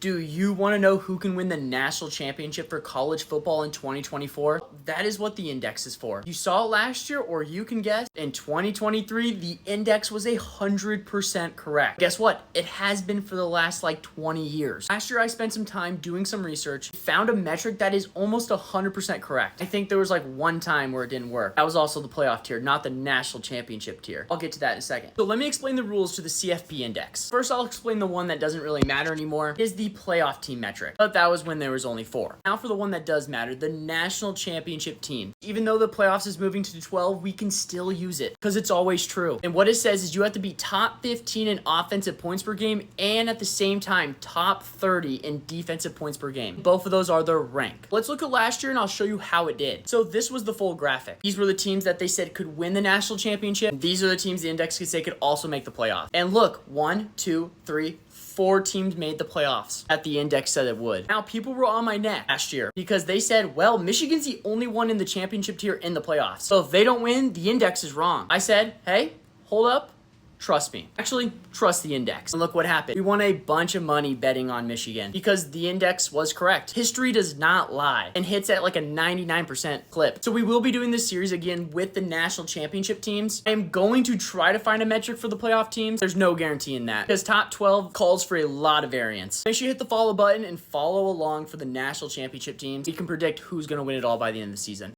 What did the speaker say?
Do you want to know who can win the national championship for college football in 2024? That is what the index is for. You saw it last year, or you can guess, in 2023, the index was 100% correct. Guess what? It has been for the last 20 years. Last year, I spent some time doing some research, found a metric that is almost 100% correct. I think there was one time where it didn't work. That was also the playoff tier, not the national championship tier. I'll get to that in a second. So let me explain the rules to the CFP index. First, I'll explain the one that doesn't really matter anymore, is the playoff team metric, but that was when there was only 4. Now for the one that does matter, the national championship team. Even though the playoffs is moving to 12, we can still use it because it's always true. And what it says is you have to be top 15 in offensive points per game and at the same time top 30 in defensive points per game. Both of those are their rank. Let's look at last year and I'll show you how it did. So this was the full graphic. These were the teams that they said could win the national championship. These are the teams the index could say could also make the playoff. And look, 1, 2, 3, 4 teams made the playoffs that the index said it would. Now, people were on my neck last year because they said, well, Michigan's the only one in the championship tier in the playoffs. So if they don't win, the index is wrong. I said, hey, hold up. Trust me. Actually, trust the index. And look what happened. We won a bunch of money betting on Michigan because the index was correct. History does not lie and hits at a 99% clip. So we will be doing this series again with the national championship teams. I am going to try to find a metric for the playoff teams. There's no guarantee in that because top 12 calls for a lot of variance. Make sure you hit the follow button and follow along for the national championship teams. We can predict who's going to win it all by the end of the season.